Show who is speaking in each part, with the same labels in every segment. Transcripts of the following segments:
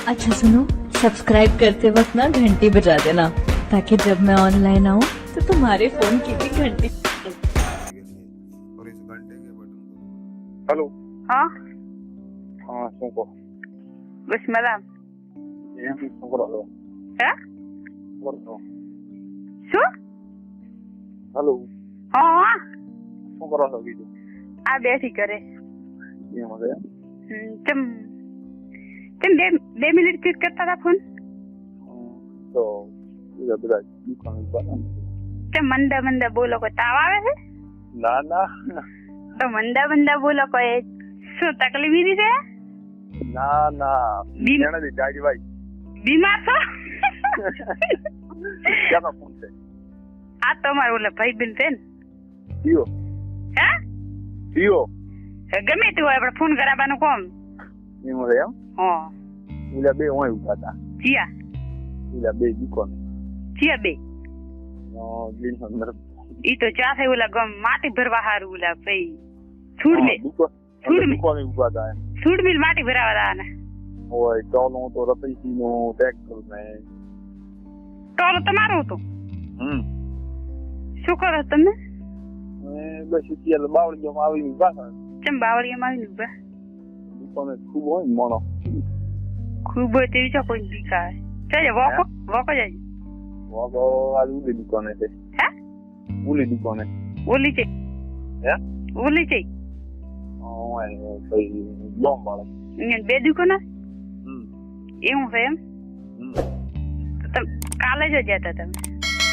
Speaker 1: अच्छा सुनो, सब्सक्राइब करते वक्त ना घंटी बजा देना ताकि जब मैं ऑनलाइन आऊँ तो तुम्हारे फोन की भी घंटी।
Speaker 2: और इस घंटे के बटन को हेलो
Speaker 3: हाँ
Speaker 2: हाँ શું કહો
Speaker 3: બસ મજામાં
Speaker 2: એમ શું કરો છો
Speaker 3: હે
Speaker 2: બોલો
Speaker 3: શું
Speaker 2: હેલો
Speaker 3: હા
Speaker 2: શું કરો છો બીજું
Speaker 3: આ બેઠી કરે
Speaker 2: એમ છે
Speaker 3: તેમ તેમ બે મિનિટ ક્લિક કરતા હતા ફોન
Speaker 2: તો બીજા બધા દુકાન પર
Speaker 3: તેમ મંદા મંદા બોલો કોઈ તાવ આવે છે
Speaker 2: ના ના
Speaker 3: તો મંદા મંદા બોલો કોઈ શું તકલીફ છે
Speaker 2: ના ના એનાથી જાડી ભાઈ
Speaker 3: બીમાર છો
Speaker 2: ક્યાંનો ફોન છે
Speaker 3: આ તમારો ઓલા ભાઈબંધ છે ને
Speaker 2: જીઓ
Speaker 3: હે
Speaker 2: જીઓ
Speaker 3: ગમે તે હોય આપણે ફોન કરાવવાનું કોમ
Speaker 2: એમ છે એમ
Speaker 3: હા
Speaker 2: ઓલા બે હોય ઉભા હતા
Speaker 3: જીયા
Speaker 2: ઓલા બે દુકાન
Speaker 3: જીયા બે
Speaker 2: ગ્રીન અંદર
Speaker 3: ઈ તો ચાસે ઓલા ગમ માટી ભરવા હારું ઓલા ભાઈ છૂડ મે
Speaker 2: દુકાન ઉભા હતા
Speaker 3: છૂડ મિલ માટી ભરાવા દાના
Speaker 2: હોય ટોલો તો રતઈસી નો ટ્રેક્ટર ને
Speaker 3: ટોલો તમારો હતો શું કરો તમે
Speaker 2: બસ અત્યારે બાવળીમાં આવીને ઉભા હતા
Speaker 3: ચમ બાવળીમાં આવીને ઉભા
Speaker 2: દુકાને ખૂબ હોય ને મોણો
Speaker 3: ખૂબ હોય તેવી છો કોઈ દીકા ચાલે વોકો વોકો જાય
Speaker 2: વોકો આજ ઉલી દુકાને છે
Speaker 3: હે
Speaker 2: ઉલી દુકાને
Speaker 3: ઓલી છે
Speaker 2: હે
Speaker 3: ઓલી છે
Speaker 2: ભાઈ બોમ્બ વાળા
Speaker 3: અહીંયા બે દુકાન એવું છે એમ તમે કાલે જો જતા તમે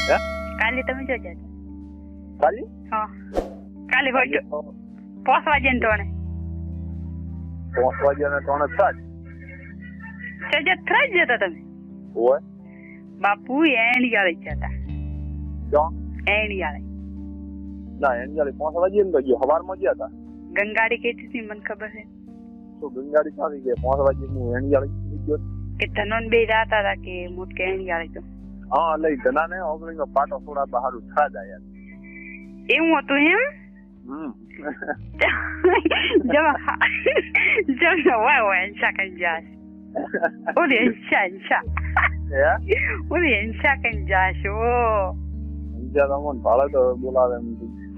Speaker 2: હે
Speaker 3: કાલે તમે જો જતા
Speaker 2: ખાલી
Speaker 3: હા કાલે હોય 5 વાગ્યા ને
Speaker 2: 5 વાગ્યા ને 3:07
Speaker 3: સજત થઈ જતા તમે
Speaker 2: હોય
Speaker 3: બાપુ એણી ગાળી જતા
Speaker 2: જો
Speaker 3: એણી ગાળી
Speaker 2: ના એની ગાડી 5 વાગ્યા ને ગયો સવારમાં ગયા હતા
Speaker 3: ગંગાડી કહેતી હતી મને ખબર છે
Speaker 2: તો ગંગાડી ચાલી ગઈ 5 વાગ્યે હું એની ગાડી ગયો
Speaker 3: કે ધનોન બે જાતા હતા કે મોટ કે એણી ગાળી તો
Speaker 2: હા લઈ ધના ને ઓગળીનો પાટો થોડા બહાર ઉઠા જાય
Speaker 3: એવું હતું એમ જમ વાય વાય શાકન જાસ ઓલી શાન ઓલી શાકન જાસ ઓ
Speaker 2: બીજા તમને ભાડે તો બોલાવે એમ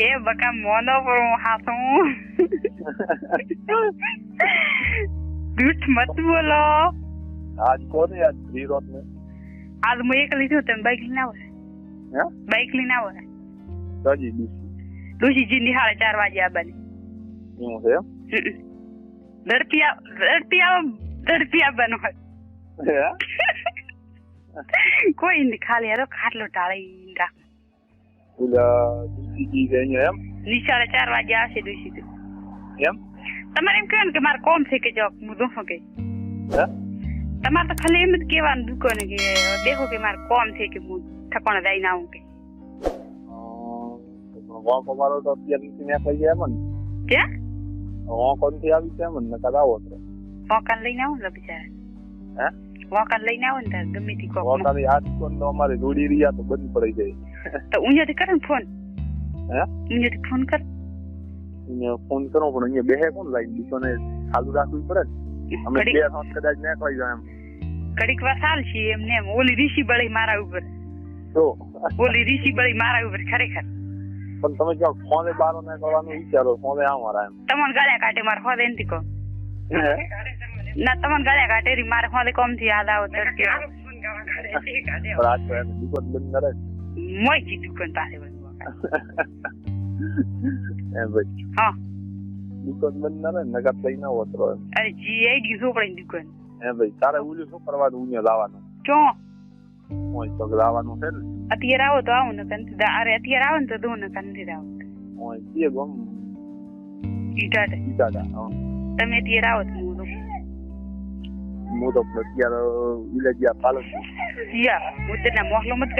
Speaker 3: એ બકા મોનો પર હું હાથું झूठ मत बोलो
Speaker 2: आज कौन है आज फ्री रोड में
Speaker 3: आज मैं एक लीधું તમે બાઈક લઈને આવો
Speaker 2: હે
Speaker 3: બાઈક લઈને આવો
Speaker 2: સાજી
Speaker 3: દુસી જી નિહાળે 4 વાગે આબાની
Speaker 2: એવું છે
Speaker 3: દરપિયા બનો
Speaker 2: હે
Speaker 3: કોઈ નહીં ખાલી હેરો ખાટલો ટાળી રાખ
Speaker 2: ઓલા દુસી જી ગઈ એમ
Speaker 3: નિશાળે 4 વાગે આવશે દુસી તો
Speaker 2: એમ
Speaker 3: તમારે એમ કહેવાનું કે મારે કોમ છે કે જો હું દોહો કે
Speaker 2: હે
Speaker 3: તમારે તો ખાલી એમ જ કહેવાનું દુકાને કે દેખો કે મારે કોમ છે કે હું ઠકોણા જઈને આવું કે
Speaker 2: વાકો મારો તો અત્યારે ને થઈ ગયા મને
Speaker 3: ક્યાં
Speaker 2: વાકો થી આવી છે મને નકર આવો તો
Speaker 3: વાકાન લઈને આવો ને બિચારા
Speaker 2: હે
Speaker 3: વાકાન લઈને આવો ને તાર ગમે તે કોક
Speaker 2: વાકાની હાથ કોણ તો અમારે જોડી રહ્યા તો બંધ પડી જાય
Speaker 3: તો ઉંજાથી કરે ને ફોન
Speaker 2: હે
Speaker 3: ઉંજાથી ફોન કર
Speaker 2: ફોન કરો પણ અહીંયા બેહે કોણ લાઈ દુકાને ચાલુ રાખવી પડે ને અમે બે સાત કદાચ નીકળી જાય એમ
Speaker 3: ઘડીક વાર ચાલશે એમને એમ ઓલી રીસી બળી મારા ઉપર
Speaker 2: તો
Speaker 3: ઓલી રીસી બળી મારા ઉપર ખરેખર
Speaker 2: પણ તમે જો ફોને બારો ના કરવાનું વિચારો ફોને આ મારા એમ
Speaker 3: તમને ગાળ્યા કાઢે મારે હોદે નથી કહો ના તમને ગાળ્યા કાઢે મારે હોદે કોમ થી યાદ આવો તો કે
Speaker 2: રાત તો એમ દુકાન બંધ કરે
Speaker 3: મોય જી દુકાન પાસે બધું
Speaker 2: એમ ભાઈ
Speaker 3: હા
Speaker 2: દુકાન બંધ ના રહે નગર લઈ ના હોત એમ
Speaker 3: અરે જી આઈડી છોકરાની દુકાન
Speaker 2: એમ ભાઈ તારે ઓલું શું કરવાનું ઉnya લાવવાનું
Speaker 3: ચો
Speaker 2: હોય તો લાવવાનું છે ને
Speaker 3: અત્યારે આવો તો આવું ને કંથી અરે અત્યારે આવો ને તો દો ને કંથી આવો
Speaker 2: હોય કે ગમ
Speaker 3: ઈટાડા
Speaker 2: હા
Speaker 3: તમે અત્યારે આવો તો
Speaker 2: હું તો અત્યારે વિલેજિયા પાલન
Speaker 3: યા હું તેના મોકલો મત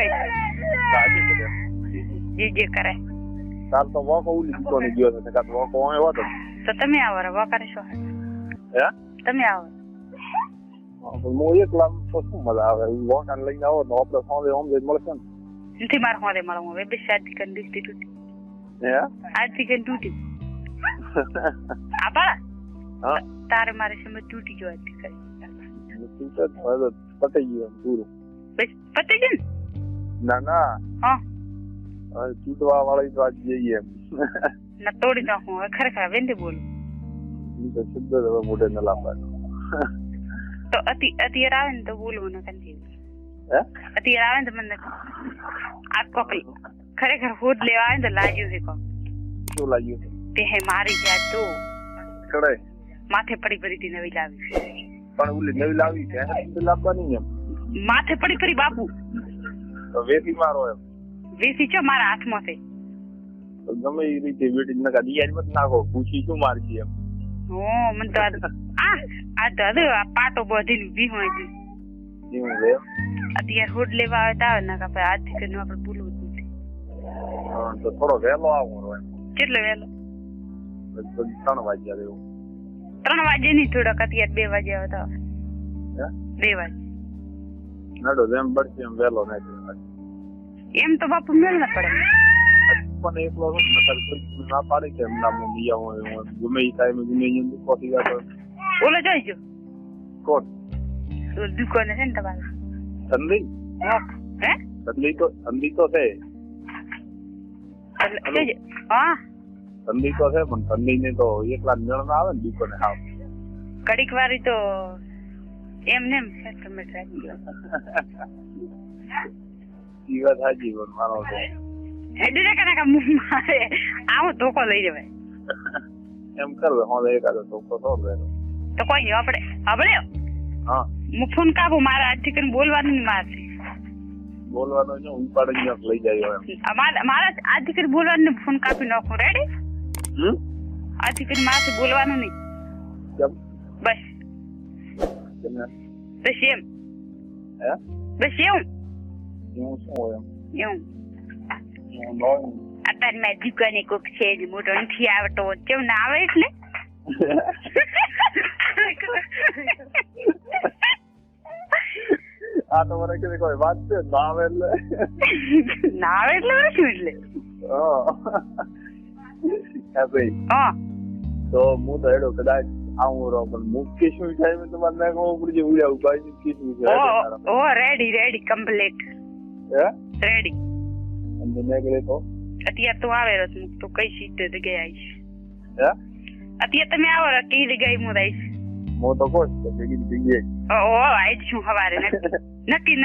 Speaker 3: કઈ જે કરે
Speaker 2: તાર તો વોકો ઉલી દુકાને ગયો છે કાં વોકો આવ્યો હતો
Speaker 3: તો તમે આવો રે વોકારે શું
Speaker 2: હે
Speaker 3: તમે આવો
Speaker 2: પણ હું એકલા તો શું મજા આવે વોકાને લઈને આવો તો આપણે સાંજે ઓમ જઈને મળશે ને
Speaker 3: નથી મારે હોદે મળો હવે બે શાદી કરી દીધી તૂટી
Speaker 2: હે
Speaker 3: આજથી કરી તૂટી આ બાળા
Speaker 2: હા
Speaker 3: તારે મારે સમજ તૂટી ગયો આજથી કરી
Speaker 2: પતી ગયું પૂરું.
Speaker 3: બસ પતી ગયું
Speaker 2: ના ના
Speaker 3: હા
Speaker 2: હવે તૂટવા વાળી તો આજ જઈએ એમ.
Speaker 3: ના તોડી નાખું હવે ખરેખર વેંદે બોલું
Speaker 2: તો શબ્દ હવે મોઢે ન લાવવાનો.
Speaker 3: તો અત્યારે આવે ને તો બોલવું ન કંઈ
Speaker 2: હે
Speaker 3: અત્યારે આવે ને તો મને આ કોક ખરેખર હોદ લેવા આવે ને તો લાગ્યું છે કોક.
Speaker 2: શું લાગ્યું છે?
Speaker 3: તે હે મારી જાત તો
Speaker 2: કડાય
Speaker 3: માથે પડી પડી નવી લાવી
Speaker 2: પણ ઓલી નવી લાવી છે લાવવાની એમ
Speaker 3: માથે પડી બાપુ
Speaker 2: તો વેસી મારો એમ
Speaker 3: વેસી છો મારા હાથમાં છે
Speaker 2: ગમે એ રીતે વેટી નકા દિયાજ મત નાખો પૂછી શું મારજી એમ.
Speaker 3: હો મને તો આ પાટો બધીને ઊભી હોય છે
Speaker 2: એવું છે
Speaker 3: અત્યારે હોડ લેવા આવે તો આવે ને કે આજથી કરીને આપણે બોલવું જ નથી.
Speaker 2: તો થોડો વહેલો આવું એમ.
Speaker 3: કેટલો વહેલો?
Speaker 2: 3 વાગ્યા જેવું.
Speaker 3: 3 વાગે નહીં થોડોક અત્યારે 2 વાગે આવે તો 2 વાગે
Speaker 2: નડો જેમ પડશે એમ વહેલો નાખી
Speaker 3: એમ તો બાપુ મેળ ના પડે
Speaker 2: પણ એકલો ના પાડે કે એમના લઈ આવો ગમે એ ટાઈમે ગમે પહોંચી જાય.
Speaker 3: ઓલો જોઈજો
Speaker 2: કોણ
Speaker 3: દુકાને છે ને તમારે
Speaker 2: ઠંડી
Speaker 3: હે
Speaker 2: ઠંડી તો છે
Speaker 3: હા
Speaker 2: ઠંડી તો છે પણ ઠંડી ને તો એકલા મેળ ના આવે ને દુકાને આવ
Speaker 3: કડીક વાળી તો એમને તમે
Speaker 2: ઈ વાત હાજી પણ મારો તો
Speaker 3: હેડે કના મારે આવો ધોકો લઈ જવાય
Speaker 2: એમ કરવે હું એકાદો ધોકો થોડો રહેલો
Speaker 3: તો કોઈ નહીં આપણે
Speaker 2: હા
Speaker 3: હું ફોન કાપું મારે આજથી કરીને બોલવાનું નહીં મારે
Speaker 2: બોલવાનો છે ઉપાડીને લઈ જાય એમ
Speaker 3: મારા આજથી કરીને બોલવાનું ફોન કાપી નાખું રેડી આજથી કરીને મારે બોલવાનું નહીં બસ બસ એમ
Speaker 2: હે
Speaker 3: બસ એવું
Speaker 2: શું હોય
Speaker 3: એવું
Speaker 2: એમ
Speaker 3: અત્યારે મારી દુકાને કોક છે મોટો નથી આવતો કેમ ના આવે એટલે
Speaker 2: આ તો મને કે કોઈ વાત છે ના આવે એટલે
Speaker 3: શું એટલે
Speaker 2: હા ભાઈ
Speaker 3: હા
Speaker 2: તો હું તો એડો કદાચ આવું રહો પણ મુખ્ય શું ટાઈમે તમારે નાખવું પડશે ઉડ્યા ઉભા શું છે
Speaker 3: ઓ રેડી કમ્પ્લીટ
Speaker 2: હે
Speaker 3: રેડી
Speaker 2: અને મેં તો
Speaker 3: અત્યારે તો આવે રસ મુક તો કઈ સીધે જગ્યાએ આવીશ
Speaker 2: હે
Speaker 3: અત્યારે તમે આવો કઈ જગ્યાએ હું રહીશ
Speaker 2: હું તો કોશ ભેગી જઈએ
Speaker 3: આવીશ છું સવારે નક્કી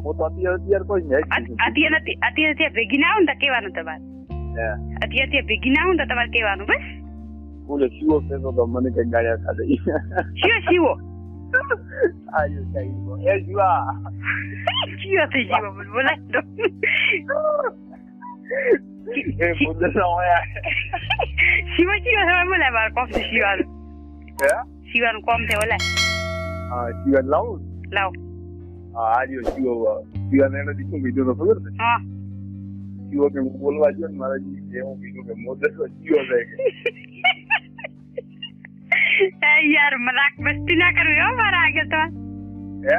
Speaker 2: હું તો અત્યારે કોઈ નહીં
Speaker 3: અત્યારે ભેગી ના આવું ને તો કેવાનું તમારે અત્યારે ભેગી ના આવું તો તમારે કેવાનું બસ
Speaker 2: બોલે શિવો કહેતો તો મને કઈ ગાળ્યા ખાધે
Speaker 3: શિવો
Speaker 2: આયુ કઈ એ જીવા
Speaker 3: શિવો થઈ જીવો બોલાય તો
Speaker 2: એ મુદ્દે હોય
Speaker 3: શિવો બોલાય મારે કોમ છે શિવાનું
Speaker 2: હે
Speaker 3: શિવાનું કોમ છે બોલાય
Speaker 2: હા શિવન લાવ હા આજો શિવન એને દીકું કીધું તો ખબર છે
Speaker 3: હા
Speaker 2: શિવો કે હું બોલવા જો ને મારા જી એવું કીધું કે મોદે તો શિવો જાય
Speaker 3: યાર મજાક મસ્તી ના કરવી હો મારા આગળ તો
Speaker 2: હે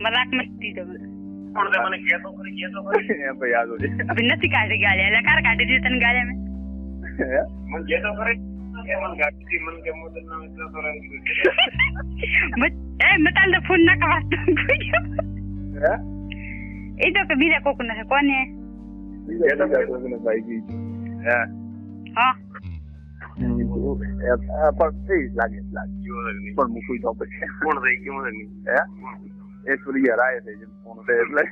Speaker 3: મજાક મસ્તી તો
Speaker 2: મને કેતો કરી એમ તો યાદ હોય
Speaker 3: અભી નથી કાઢી ગાળ્યા એટલે કાર કાઢી દીધી તને ગાળ્યા મેં
Speaker 2: મને કેતો કરે મને ગાડી મન કે મોદે ના એટલો તો
Speaker 3: મતાલ તો ફોન ના કવાસ
Speaker 2: હે
Speaker 3: એ તો કે બીજા કોક ના કોને
Speaker 2: બીજા કોને ભાઈ ગઈ હે
Speaker 3: હા
Speaker 2: પણ લાગે પણ મૂકવી તો પછી કોણ થઈ ગયું હે એ સૂર્ય રાય થઈ છે કોણ છે એટલે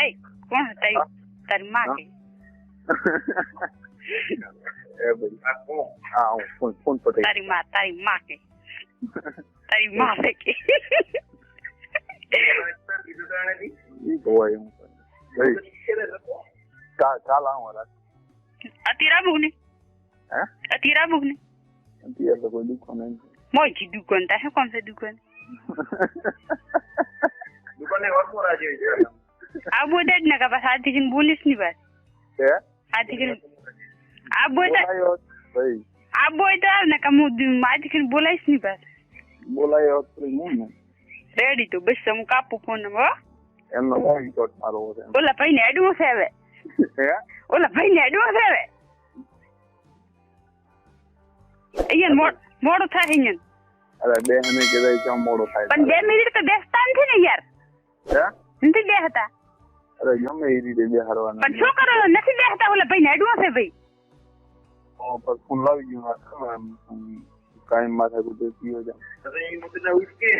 Speaker 3: એ કોણ તારી માં કે
Speaker 2: એ ભાઈ હા હું ફોન પર
Speaker 3: તારી માં કે તારી માં કે
Speaker 2: ઈ તો હોય હું કાલ આવો રાત
Speaker 3: અત્યારે આવું ને
Speaker 2: હે
Speaker 3: અત્યારે આવું ને
Speaker 2: અત્યારે તો કોઈ દુકાન નહીં
Speaker 3: મોજી દુકાન તા શું કોમ છે દુકાન
Speaker 2: દુકાને વર્કો રાજી છે
Speaker 3: આ બોડા જ ને કે બસ આથી જઈને બોલીશ ની બસ
Speaker 2: હે
Speaker 3: આથી જઈને આ બોડા
Speaker 2: ભાઈ
Speaker 3: આ બોડા ને કે હું આથી જઈને બોલાઈશ ની બસ
Speaker 2: બોલાયો તો હું ને
Speaker 3: રેડી તો બસ હું કાપું ફોન હો
Speaker 2: એમનો ફોન શોટ મારો છે
Speaker 3: ઓલા ભાઈ ને એડવો છે હવે
Speaker 2: હે
Speaker 3: ઓલા ભાઈ ને એડવો છે હવે અહીંયા મોડું થાય અહીંયા
Speaker 2: અરે બેહને કીધા કેમ મોડો થાય
Speaker 3: પણ 2 મિનિટ તો બેસતા નથી ને યાર.
Speaker 2: હે
Speaker 3: નથી બેહતા.
Speaker 2: અરે ગમે એ રીતે બેહારવાના
Speaker 3: પણ શું કરો નથી બેહતા ઓલા ભાઈ નેડવો છે ભાઈ.
Speaker 2: પર ફોન લાવી ગયો કાંઈ માથા ગુજરતી હોય જાય. અરે એ મત ના ઉસકે